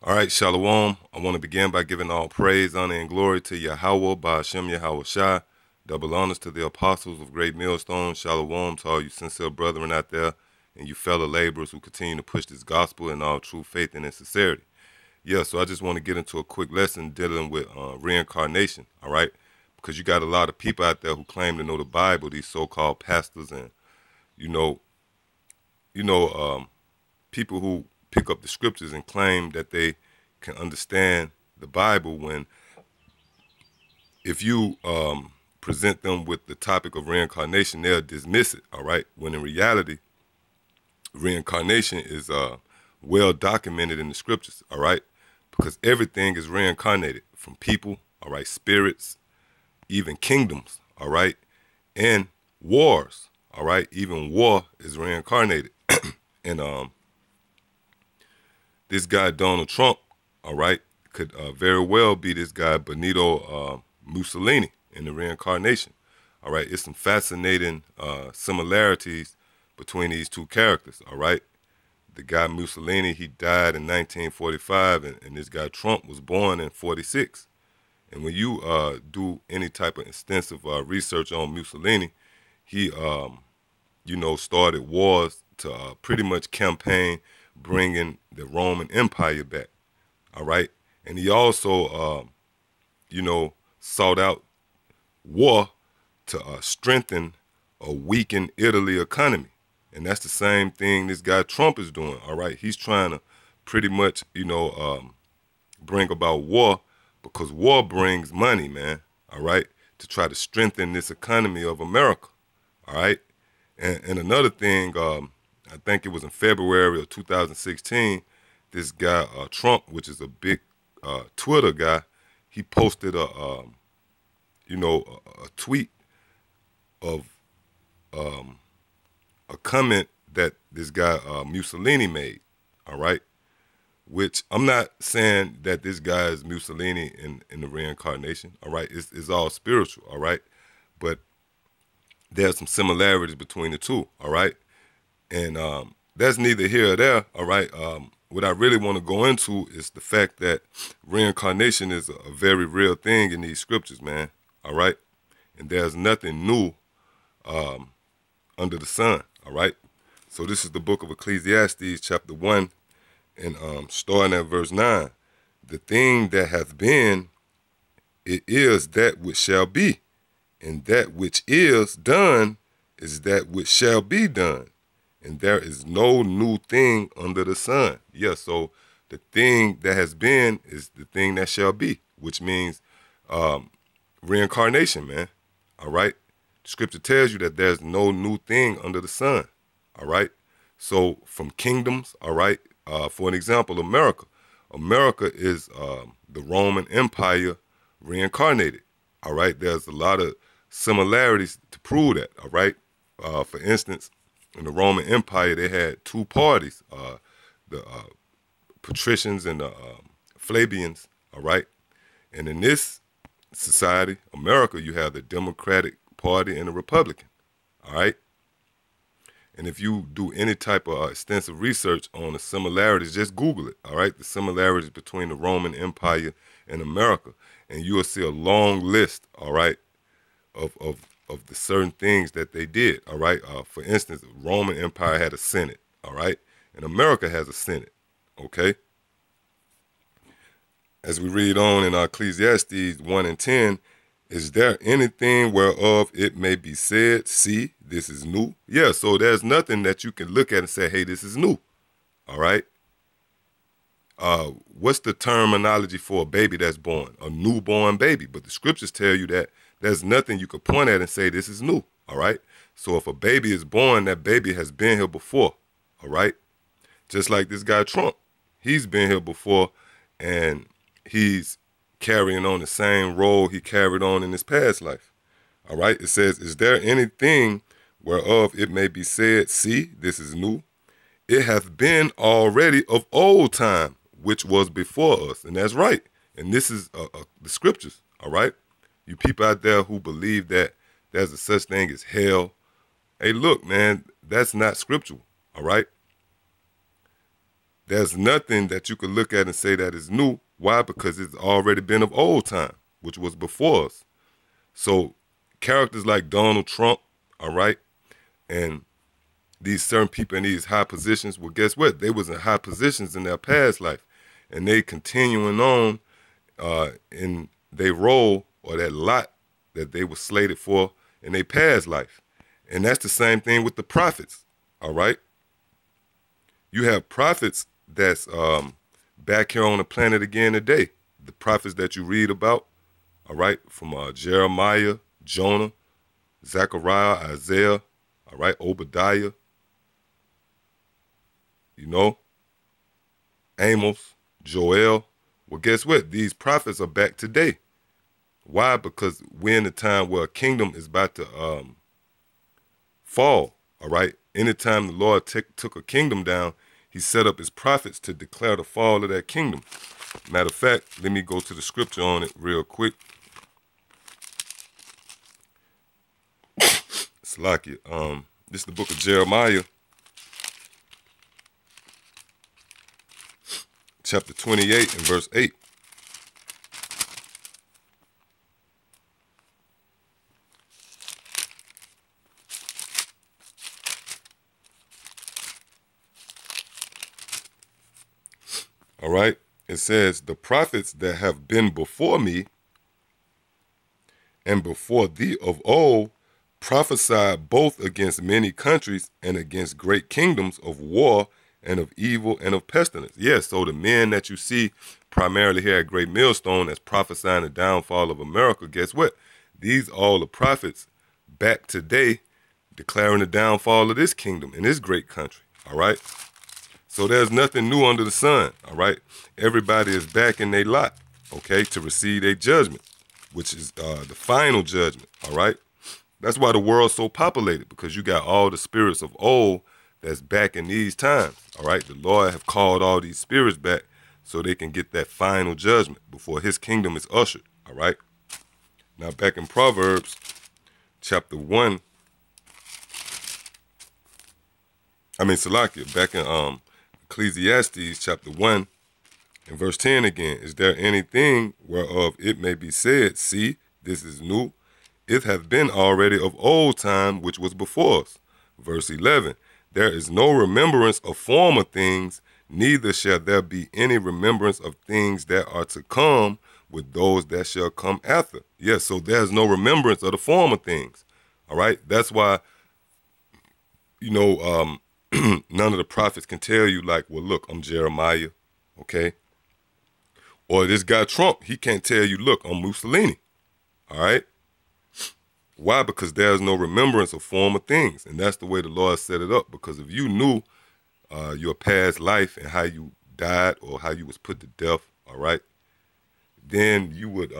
All right, Shalom. I want to begin by giving all praise, honor, and glory to Yahweh, Ba'ashem Yahweh Shai. Double honors to the apostles of Great Millstone. Shalom to all you sincere brethren out there and you fellow laborers who continue to push this gospel in all true faith and in sincerity. Yeah, so I just want to get into a quick lesson dealing with reincarnation, all right? Because you got a lot of people out there who claim to know the Bible, these so-called pastors and, you know, people who pick up the scriptures and claim that they can understand the Bible when if you present them with the topic of reincarnation, they'll dismiss it, all right? When in reality, reincarnation is well documented in the scriptures, all right? Because everything is reincarnated from people, all right, spirits, even kingdoms, all right, and wars, all right? Even war is reincarnated. And this guy, Donald Trump, all right, could very well be this guy, Benito Mussolini, in the reincarnation. All right, it's some fascinating similarities between these two characters, all right? The guy Mussolini, he died in 1945, and this guy Trump was born in 46. And when you do any type of extensive research on Mussolini, he, started wars to pretty much campaign bringing the Roman Empire back, all right? And he also, sought out war to strengthen or weaken Italy economy. And that's the same thing this guy Trump is doing, all right? He's trying to pretty much, bring about war because war brings money, man, all right, to try to strengthen this economy of America, all right? And another thing, I think it was in February of 2016, this guy Trump, which is a big Twitter guy, he posted a tweet of a comment that this guy Mussolini made, all right? Which I'm not saying that this guy is Mussolini in the reincarnation, all right? It's all spiritual, all right? But there's some similarities between the two, all right? And that's neither here or there, all right? What I really want to go into is the fact that reincarnation is a very real thing in these scriptures, man, all right? And there's nothing new under the sun, all right? So this is the book of Ecclesiastes, chapter 1, and starting at verse 9. The thing that hath been, it is that which shall be, and that which is done is that which shall be done. And there is no new thing under the sun. Yeah, so the thing that has been is the thing that shall be, which means reincarnation, man, all right? Scripture tells you that there's no new thing under the sun, all right? So from kingdoms, all right, for an example, America. America is the Roman Empire reincarnated, all right? There's a lot of similarities to prove that, all right? For instance, in the Roman Empire, they had two parties, the patricians and the plebeians, all right? And in this society, America, you have the Democratic Party and the Republican, all right? And if you do any type of extensive research on the similarities, just Google it, all right? The similarities between the Roman Empire and America. And you will see a long list, all right, of the certain things that they did, all right? For instance, the Roman Empire had a Senate, all right? And America has a Senate, okay? As we read on in Ecclesiastes 1 and 10, is there anything whereof it may be said, see, this is new? Yeah, so there's nothing that you can look at and say, hey, this is new, all right? What's the terminology for a baby that's born? A newborn baby. But the scriptures tell you that there's nothing you could point at and say this is new, all right? So if a baby is born, that baby has been here before, all right? Just like this guy Trump. He's been here before, and he's carrying on the same role he carried on in his past life, all right? It says, is there anything whereof it may be said, see, this is new? It hath been already of old time, which was before us. And that's right. And this is the scriptures, all right? You people out there who believe that there's a such thing as hell, hey, look, man, that's not scriptural, all right? There's nothing that you could look at and say that is new. Why? Because it's already been of old time, which was before us. So characters like Donald Trump, all right, and these certain people in these high positions, well, guess what? They was in high positions in their past life, and they continuing on in their role or that lot that they were slated for in their past life. And that's the same thing with the prophets, all right? You have prophets that's back here on the planet again today. The prophets that you read about, all right, from Jeremiah, Jonah, Zechariah, Isaiah, all right, Obadiah, you know, Amos, Joel. Well, guess what? These prophets are back today. Why? Because we're in a time where a kingdom is about to fall, all right? Anytime the Lord took a kingdom down, he set up his prophets to declare the fall of that kingdom. Matter of fact, let me go to the scripture on it real quick. Salakia. This is the book of Jeremiah, chapter 28 and verse 8. All right, it says, the prophets that have been before me and before thee of old prophesied both against many countries and against great kingdoms of war and of evil and of pestilence. Yes, so the men that you see primarily here at Great Millstone that's prophesying the downfall of America, guess what? These all the prophets back today declaring the downfall of this kingdom in this great country, all right? So there's nothing new under the sun, all right? Everybody is back in their lot, okay, to receive a judgment, which is the final judgment, all right? That's why the world's so populated, because you got all the spirits of old that's back in these times, all right? The Lord have called all these spirits back so they can get that final judgment before his kingdom is ushered, all right? Now back in Proverbs chapter 1, Salakia, back in Ecclesiastes chapter 1 and verse 10 again, is there anything whereof it may be said, see, this is new? It hath been already of old time, which was before us. Verse 11, there is no remembrance of former things, neither shall there be any remembrance of things that are to come with those that shall come after. Yes, so there's no remembrance of the former things, all right? That's why, you know, none of the prophets can tell you like, well, look, I'm Jeremiah, okay? Or this guy Trump, he can't tell you, look, I'm Mussolini, all right? Why? Because there's no remembrance of former things. And that's the way the Lord set it up. Because if you knew your past life and how you died or how you was put to death, all right, then you would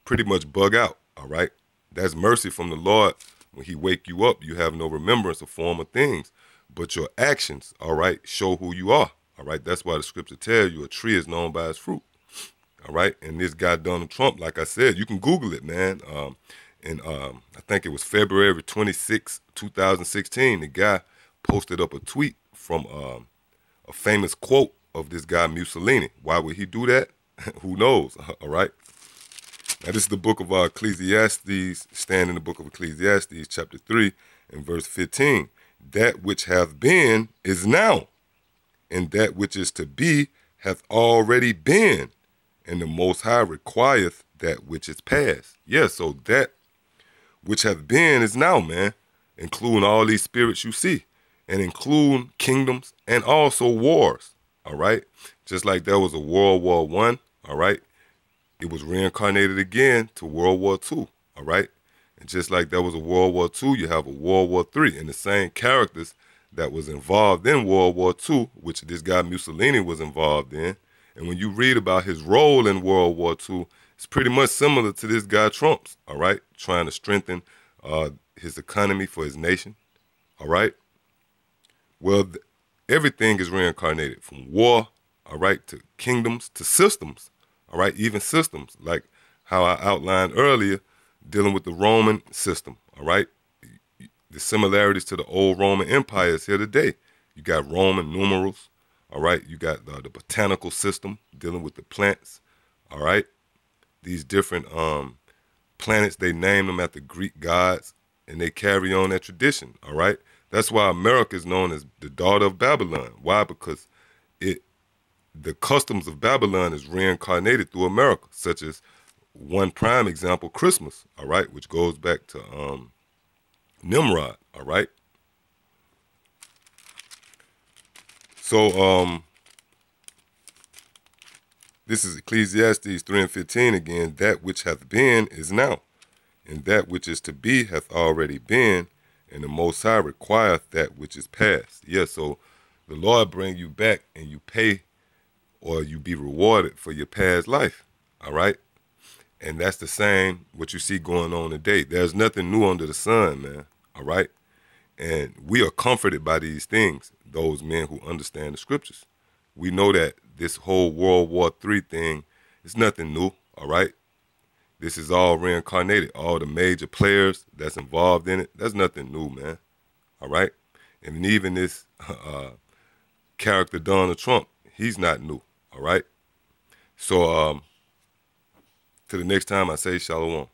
pretty much bug out, all right? That's mercy from the Lord. When he wake you up, you have no remembrance of former things. But your actions, all right, show who you are, all right? That's why the scripture tells you a tree is known by its fruit, all right? And this guy Donald Trump, like I said, you can Google it, man. And I think it was February 26, 2016, the guy posted up a tweet from a famous quote of this guy Mussolini. Why would he do that? Who knows, all right? Now, this is the book of Ecclesiastes, stand in the book of Ecclesiastes, chapter 3, and verse 15. That which hath been is now, and that which is to be hath already been, and the Most High requireth that which is past. Yeah, so that which hath been is now, man, including all these spirits you see, and including kingdoms and also wars, all right? Just like there was a World War I, all right? It was reincarnated again to World War II, all right? And just like there was a World War II, you have a World War III, and the same characters that was involved in World War II, which this guy Mussolini was involved in. And when you read about his role in World War II, it's pretty much similar to this guy Trump's, all right? Trying to strengthen his economy for his nation, all right? Well, everything is reincarnated, from war, all right, to kingdoms, to systems, all right? Even systems, like how I outlined earlier, dealing with the Roman system, all right? The similarities to the old Roman Empire is here today. You got Roman numerals, All right, you got the botanical system dealing with the plants. All right, these different planets, they name them after Greek gods, and they carry on that tradition. All right, that's why America is known as the daughter of Babylon. Why? Because it the customs of Babylon is reincarnated through America, such as one prime example, Christmas. All right, which goes back to Nimrod. All right, so this is Ecclesiastes 3:15 again. That which hath been is now, and that which is to be hath already been, and the Most High requireth that which is past. Yeah, so the Lord bring you back and you pay or you be rewarded for your past life. All right? And that's the same what you see going on today. There's nothing new under the sun, man. All right? And we are comforted by these things, those men who understand the scriptures. We know that this whole World War III thing is nothing new, all right? This is all reincarnated. All the major players that's involved in it, that's nothing new, man, all right? And even this character Donald Trump, he's not new, all right? So to the next time I say shalom.